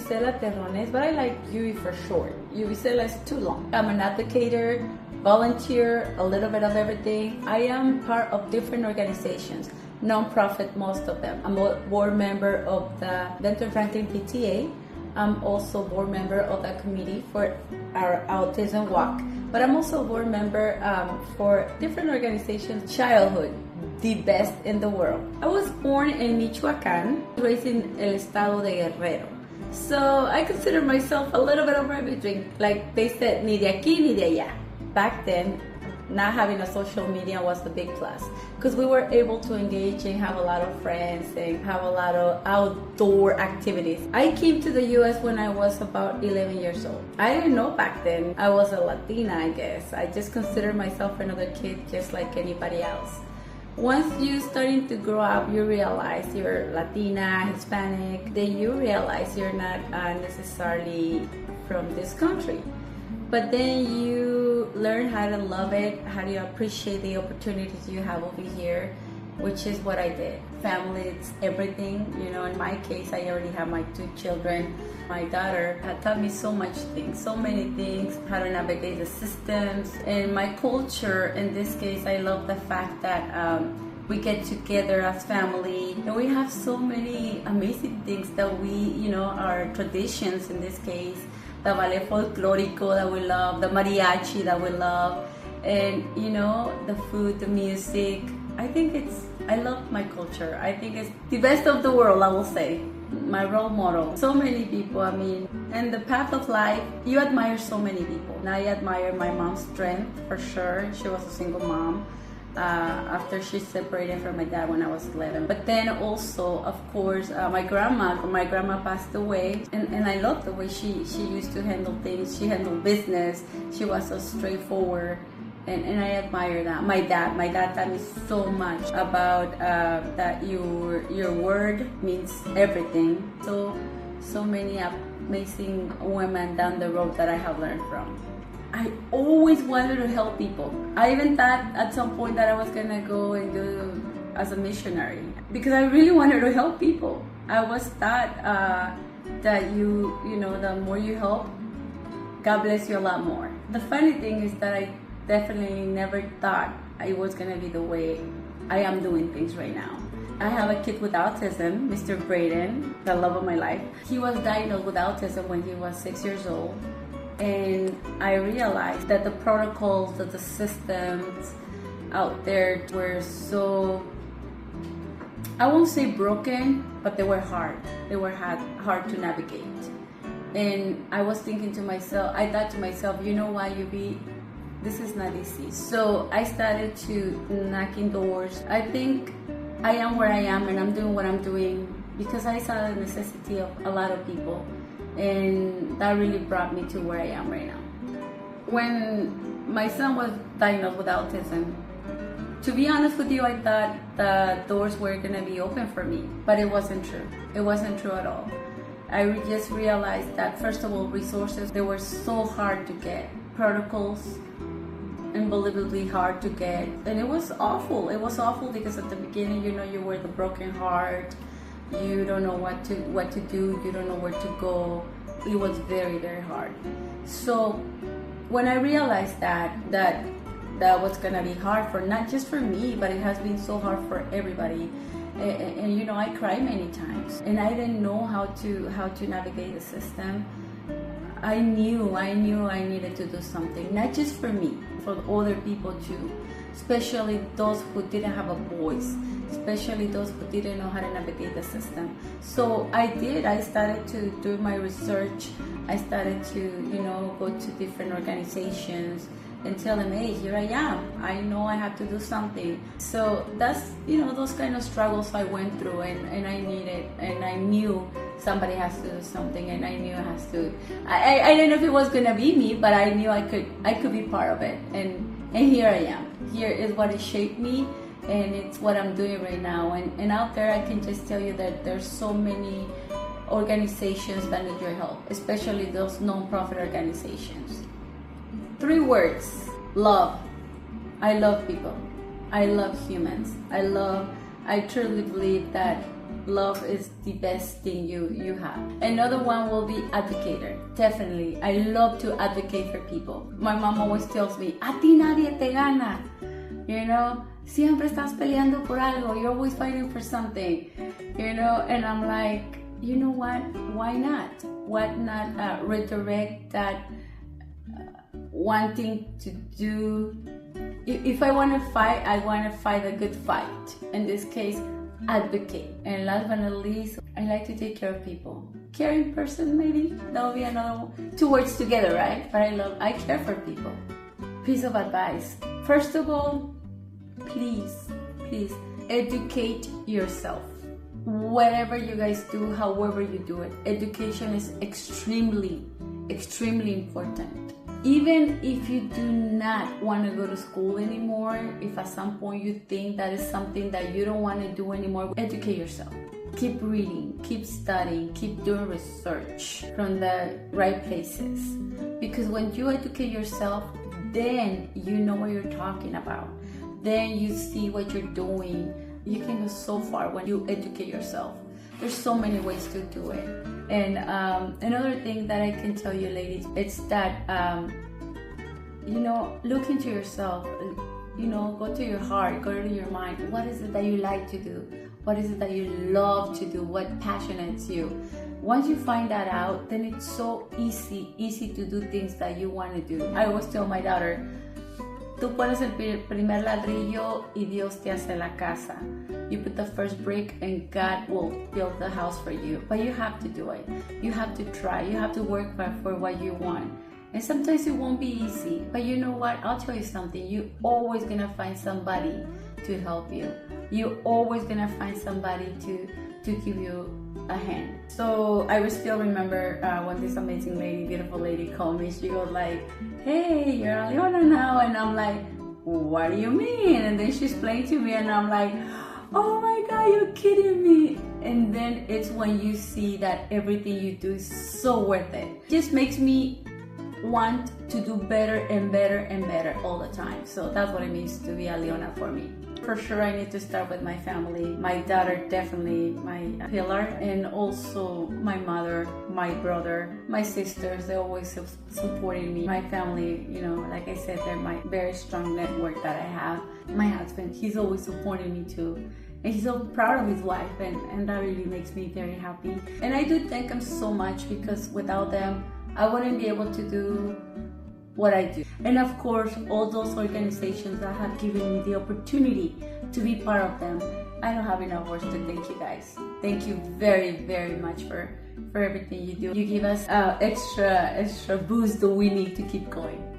Yubisela Terrones, but I like Yubi for short. Yubisela is too long. I'm an advocator, volunteer, a little bit of everything. I am part of different organizations, non-profit, most of them. I'm a board member of the Benton Franklin PTA. I'm also board member of the committee for our Autism Walk. But I'm also a board member for different organizations. Childhood, the best in the world. I was born in Michoacán, raised in el estado de Guerrero. So I consider myself a little bit of everything. Like they said, ni de aquí ni de allá. Back then, not having a social media was the big plus, because we were able to engage and have a lot of friends and have a lot of outdoor activities. I came to the US when I was about 11 years old. I didn't know back then I was a Latina, I guess. I just considered myself another kid just like anybody else. Once you starting to grow up, you realize you're Latina, Hispanic, then you realize you're not necessarily from this country. But then you learn how to love it, how to appreciate the opportunities you have over here, which is what I did. Family, it's everything. You know, in my case, I already have my 2 children. My daughter had taught me so much things, so many things, how to navigate the systems. And my culture, in this case, I love the fact that we get together as family. And we have so many amazing things that we, you know, our traditions in this case, the ballet folklorico that we love, the mariachi that we love, and you know, the food, the music. I love my culture. I think it's the best of the world, I will say. My role model. So many people, I mean, and the path of life, you admire so many people. And I admire my mom's strength, for sure. She was a single mom after she separated from my dad when I was 11. But then also, of course, my grandma passed away, and I love the way she used to handle things. She handled business. She was so straightforward, and I admire that. My dad taught me so much about that your word means everything. So many amazing women down the road that I have learned from. I always wanted to help people. I even thought at some point that I was gonna go and do as a missionary, because I really wanted to help people. I was taught that you know, the more you help, God bless you a lot more. The funny thing is that I definitely never thought it was gonna be the way I am doing things right now. I have a kid with autism, Mr. Braden, the love of my life. He was diagnosed with autism when he was 6 years old. And I realized that the protocols, that the systems out there were so, I won't say broken, but they were hard. They were hard to navigate. And I was thinking to myself, I thought to myself, you know why, this is not easy. So I started to knocking doors. I think I am where I am, and I'm doing what I'm doing because I saw the necessity of a lot of people. And that really brought me to where I am right now. When my son was diagnosed with autism, to be honest with you, I thought the doors were gonna be open for me, but it wasn't true. It wasn't true at all. I just realized that, first of all, resources, they were so hard to get. Protocols, unbelievably hard to get. And it was awful. It was awful because at the beginning, you know, you were the broken heart. You don't know what to do. You don't know where to go. It was very, very hard. So when I realized that was gonna be hard for not just for me, but it has been so hard for everybody. And you know, I cried many times, and I didn't know how to navigate the system. I knew I needed to do something, not just for me, for other people too, especially those who didn't have a voice, especially those who didn't know how to navigate the system. So I started to do my research. I started to, you know, go to different organizations and tell them, hey, here I am. I know I have to do something. So that's, you know, those kind of struggles I went through, and I needed, and I knew somebody has to do something, and I knew I has to. I don't know if it was gonna be me, but I knew I could be part of it, and here I am. Here is what has shaped me, and it's what I'm doing right now. And out there, I can just tell you that there's so many organizations that need your help, especially those non-profit organizations. 3 words: love. I love people. I love humans. I truly believe that Love is the best thing you have. Another one will be advocator. Definitely. I love to advocate for people. My mom always tells me, a ti nadie te gana. You know, siempre estás peleando por algo. You're always fighting for something. You know, and I'm like, you know what? Why not? Why not redirect that wanting to do? If I want to fight, I want to fight a good fight. In this case, advocate. And last but not least, I like to take care of people. Caring person, maybe that would be another one. Two words together, right? But I care for people. Piece of advice. First of all, please educate yourself. Whatever you guys do, however you do it, education is extremely important. Even if you do not want to go to school anymore, if at some point you think that is something that you don't want to do anymore, educate yourself. Keep reading, keep studying, keep doing research from the right places. Because when you educate yourself, then you know what you're talking about. Then you see what you're doing. You can go so far when you educate yourself. There's so many ways to do it. And another thing that I can tell you, ladies, it's that, you know, look into yourself, you know, go to your heart, go to your mind. What is it that you like to do? What is it that you love to do? What passionates you? Once you find that out, then it's so easy to do things that you want to do. I always tell my daughter, tú pones el primer ladrillo y Dios te hace la casa. You put the first brick and God will build the house for you. But you have to do it. You have to try. You have to work for what you want. And sometimes it won't be easy. But you know what? I'll tell you something. You're always going to find somebody to help you. You're always going to find somebody to give you a hand. So I will still remember when this amazing lady, beautiful lady called me. She goes like, hey, you're a Leona now. And I'm like, what do you mean? And then she explained to me and I'm like, oh my God, you're kidding me. And then it's when you see that everything you do is so worth it. It just makes me want to do better and better and better all the time. So that's what it means to be a Leona for me. For sure, I need to start with my family. My daughter, definitely my pillar, and also my mother, my brother, my sisters. They're always supporting me. My family, you know, like I said, they're my very strong network that I have. My husband, he's always supporting me too. And he's so proud of his wife, and that really makes me very happy. And I do thank them so much, because without them, I wouldn't be able to do what I do. And of course, all those organizations that have given me the opportunity to be part of them. I don't have enough words to thank you guys. Thank you very much for everything you do. You give us extra boost that we need to keep going.